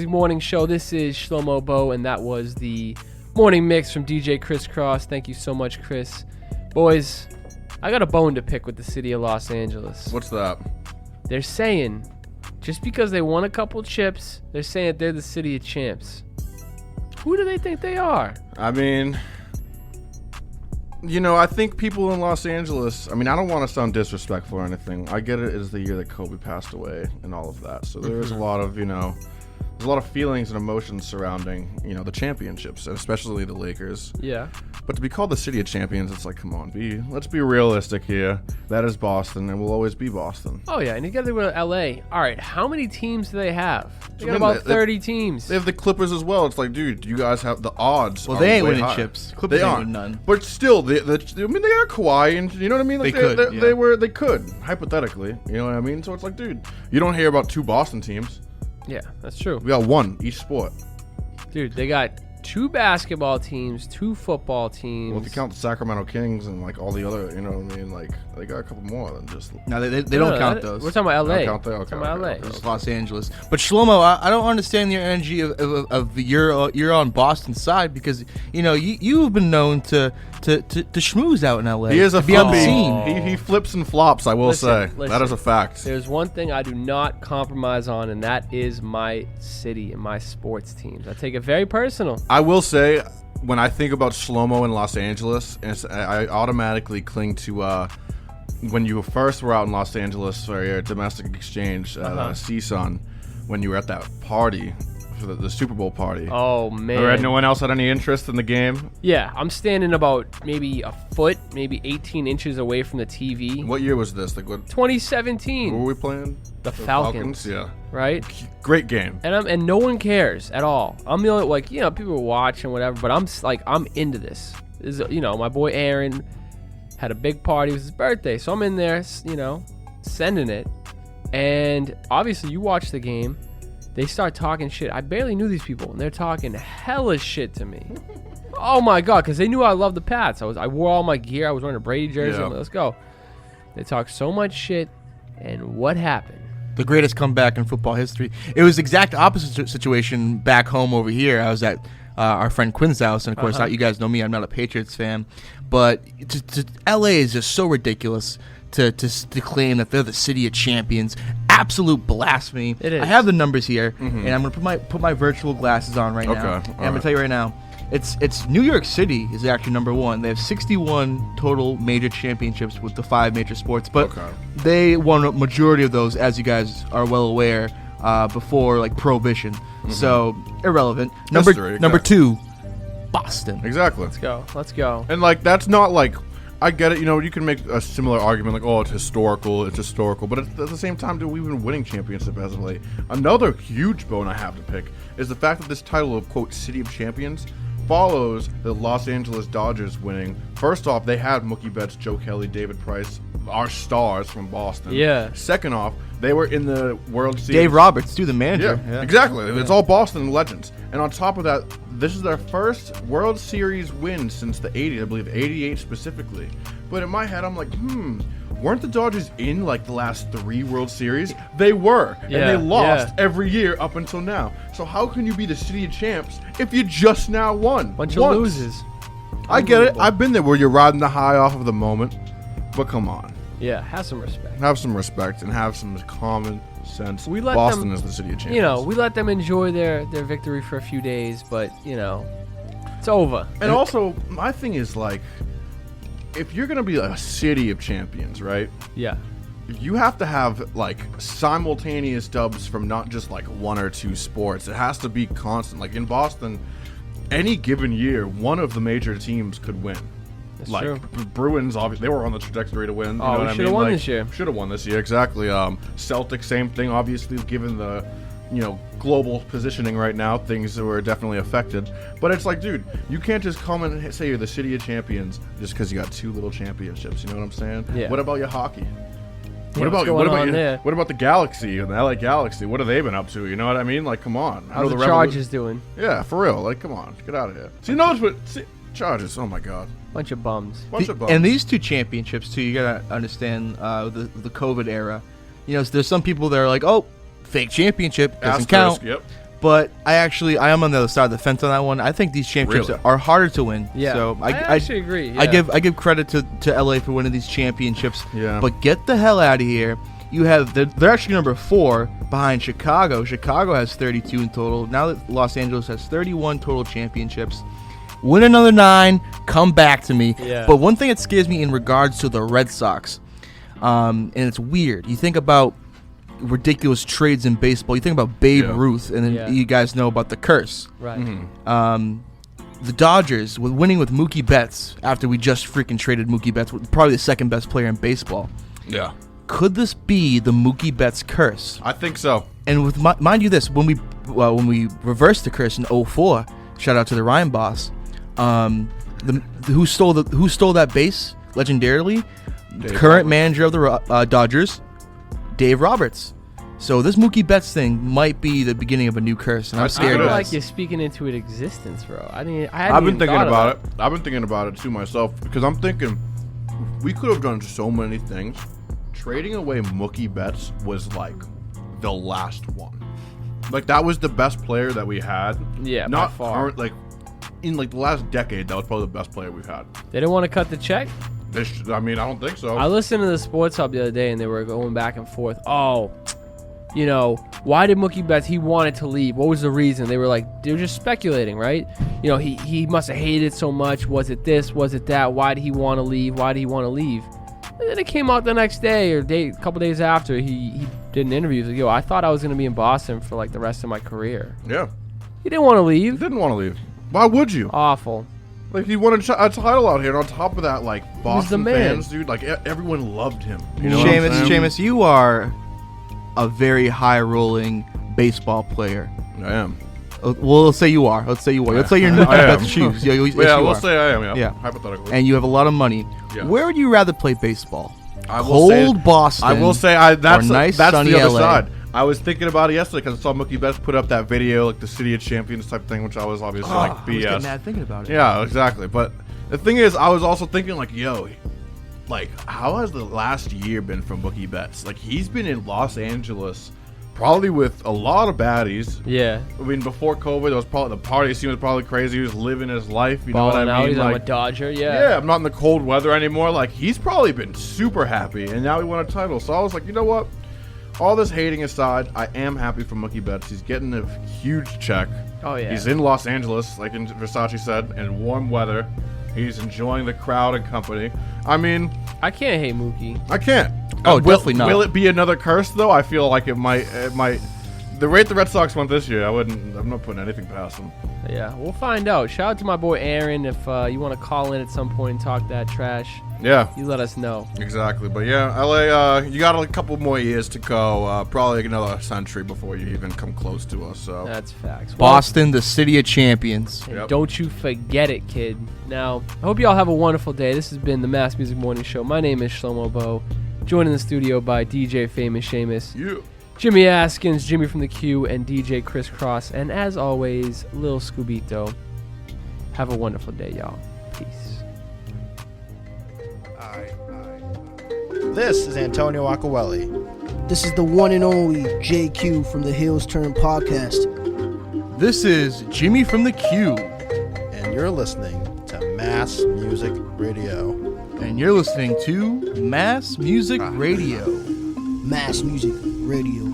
Morning show. This is Shlomo Bowe, and that was the morning mix from DJ Chris Cross. Thank you so much, Chris. Boys, I got a bone to pick with the city of Los Angeles. What's that? They're saying, just because they won a couple chips, they're saying that they're the city of champs. Who do they think they are? I mean, I think people in Los Angeles, I don't want to sound disrespectful or anything. I get it is the year that Kobe passed away and all of that. So there's a lot of, there's a lot of feelings and emotions surrounding, the championships, and especially the Lakers. Yeah. But to be called the city of champions, it's like, come on, let's be realistic here. That is Boston, and will always be Boston. Oh, yeah, and you got to go to L.A. All right, how many teams do they have? They got about 30 teams. They have the Clippers as well. It's like, dude, you guys have the odds. Well, they ain't winning high. Chips. Clippers ain't winning none. But still, they are Kawhi, and you know what I mean? Like they could, hypothetically. You know what I mean? So it's like, dude, you don't hear about two Boston teams. Yeah, that's true. We got one each sport. Dude, they got 2 basketball teams, 2 football teams. Well, if you count the Sacramento Kings and all the other, like they got a couple more than just. No, they don't count those. We're talking about LA. Don't count that. Okay, LA. It's Los Angeles. But Shlomo, I don't understand your energy of you're on Boston's side because you've been known to schmooze out in LA. He is a flippy. He flips and flops. I will say that is a fact. There's one thing I do not compromise on, and that is my city and my sports teams. I take it very personal. I will say, when I think about Shlomo in Los Angeles, I automatically cling to when you first were out in Los Angeles for your domestic exchange at CSUN, when you were at that party, for the Super Bowl party. Oh, man. Or no one else had any interest in the game? Yeah, I'm standing about maybe a foot, maybe 18 inches away from the TV. What year was this? 2017. Who were we playing? The Falcons. Yeah. Right? Great game. And no one cares at all. I'm the only, people watch and whatever, but I'm into this. My boy Aaron had a big party. It was his birthday, so I'm in there, sending it. And obviously, you watch the game. They start talking shit. I barely knew these people, and they're talking hella shit to me. Oh my god, because they knew I loved the Pats. I wore all my gear. I was wearing a Brady jersey. Yeah. Let's go. They talked so much shit, and what happened? The greatest comeback in football history. It was the exact opposite situation back home over here. I was at our friend Quinn's house, and of course, you guys know me. I'm not a Patriots fan, but LA is just so ridiculous to claim that they're the city of champions. Absolute blasphemy. It is. I have the numbers here, and I'm gonna put my virtual glasses on right now. Okay. And I'm gonna tell you right now, it's New York City is actually number 1. They have 61 total major championships with the 5 major sports, but they won a majority of those, as you guys are well aware, before Prohibition. So irrelevant. Number 2, Boston. Exactly. Let's go. And that's not I get it, you can make a similar argument it's historical, but at the same time, dude, we've been winning championships as of late. Another huge bone I have to pick is the fact that this title of, quote, City of Champions follows the Los Angeles Dodgers winning. First off, they had Mookie Betts, Joe Kelly, David Price, our stars from Boston. Yeah. Second off, they were in the World Series. Dave Roberts, too, the manager. Yeah. Exactly. Yeah. It's all Boston legends. And on top of that, this is their first World Series win since the 80s, I believe, 88 specifically. But in my head, I'm like, weren't the Dodgers in the last 3 World Series? They were. Yeah, and they lost every year up until now. So how can you be the city of champs if you just now won? Bunch of losers. I get it. I've been there where you're riding the high off of the moment. But come on. Yeah, have some respect. Have some respect and have some common sense. Boston is the city of champions. We let them enjoy their victory for a few days, but, it's over. And also, my thing is, if you're going to be a city of champions, right? Yeah. You have to have, simultaneous dubs from not just, 1 or 2 sports. It has to be constant. In Boston, any given year, one of the major teams could win. That's true. Bruins, obviously, they were on the trajectory to win. Oh, we should have won this year. Should have won this year, exactly. Celtics, same thing, obviously, given the, global positioning right now, things were definitely affected. But it's dude, you can't just come and say you're the city of champions just because you got 2 little championships. You know what I'm saying? Yeah. What about your hockey? What about the Galaxy and the LA Galaxy? What have they been up to? You know what I mean? Come on. How's the Chargers doing? Yeah, for real. Come on, get out of here. Chargers. Oh my God. Bunch of bums. And these 2 championships too. You gotta understand the COVID era. There's some people that are like, oh, fake championship doesn't count. Yep. But I am on the other side of the fence on that one. I think these championships Really? are harder to win. Yeah, So I actually agree. Yeah. I give credit to LA for winning these championships. Yeah. But get the hell out of here. They're actually number 4 behind Chicago. Chicago has 32 in total. Now that Los Angeles has 31 total championships. Win another 9, come back to me. Yeah. But one thing that scares me in regards to the Red Sox, and it's weird. You think about ridiculous trades in baseball. You think about Babe Ruth, and then you guys know about the curse. Right. Mm-hmm. The Dodgers winning with Mookie Betts after we just freaking traded Mookie Betts, probably the second best player in baseball. Yeah. Could this be the Mookie Betts curse? I think so. And with mind you, this when we reversed the curse in 2004, shout out to the Ryan boss. Who stole that base legendarily? Dave Current Roberts. manager of the Dodgers, Dave Roberts. So this Mookie Betts thing might be the beginning of a new curse, and I'm I I scared. feel guys. like you're speaking into it existence, bro. I mean, I've been thinking about it. I've been thinking about it too myself because I'm thinking we could have done so many things. Trading away Mookie Betts was like the last one. Like that was the best player that we had. Yeah, by not far. current, like in like the last decade. That was probably the best player we've had. They didn't want to cut the check. I mean, I don't think so. I listened to the Sports Hub the other day, and they were going back and forth. Oh, why did Mookie Betts? He wanted to leave. What was the reason? They were just speculating, right? He must have hated it so much. Was it this? Was it that? Why did he want to leave? Why did he want to leave? And then it came out the next day or a couple days after he did an interview. He was like, I thought I was going to be in Boston for like the rest of my career. Yeah, He didn't want to he leave. didn't want to leave. Why would you? Awful. Like he won a title out here, and on top of that, like Boston man. fans, dude, like everyone loved him. You know what I'm saying? Shamus, you are a very high-rolling baseball player. I am. Well, let's say you are. Let's say you're in I am. Betts' shoes. Yeah, yes, Yeah, you we'll are. say I am. Yeah, Yeah. hypothetically. And you have a lot of money. Yeah. Where would you rather play baseball? I will say- Cold Boston. I will say that's nice that's sunny the other LA. side. I was thinking about it yesterday because I saw Mookie Betts put up that video, like the City of Champions type thing, which I was obviously like I was BS. getting mad thinking about it. Yeah, exactly. But the thing is, I was also thinking like, how has the last year been from Mookie Betts? Like he's been in Los Angeles, probably with a lot of baddies. Yeah. I mean, before COVID, there was probably the party scene was probably crazy. He was living his life. You know what Balling I out. mean? He's Like, a Dodger. Yeah. yeah, I'm not in the cold weather anymore. Like, he's probably been super happy, and now he won a title. So I was like, you know what? All this hating aside, I am happy for Mookie Betts. He's getting a huge check. Oh, yeah. He's in Los Angeles, like Versace said, in warm weather. He's enjoying the crowd and company. I mean, I can't hate Mookie. I can't. Oh, definitely not. Will it be another curse, though? I feel like it might. The rate the Red Sox went this year, I'm not putting anything past them. Yeah, we'll find out. Shout out to my boy Aaron. If you want to call in at some point and talk that trash, Yeah. you let us know. Exactly, but yeah, LA, you got a couple more years to go, probably another century before you even come close to us. So That's facts. Boston, the city of champions. And Yep. don't you forget it, kid. Now, I hope you all have a wonderful day. This has been the Mass Music Morning Show. My name is Shlomo Bowe, joined in the studio by DJ Famous Shamus, you. Jimmy Askins, Jimmy from the Q, and DJ Chris Cross. And as always, Lil Scubito. Have a wonderful day, y'all. Peace. This is Antonio Acquelli. This is the one and only JQ from the Hills Turn podcast. This is Jimmy from the Q, And you're listening to Mass Music Radio. and you're listening to Mass Music Radio. Mass Music Radio.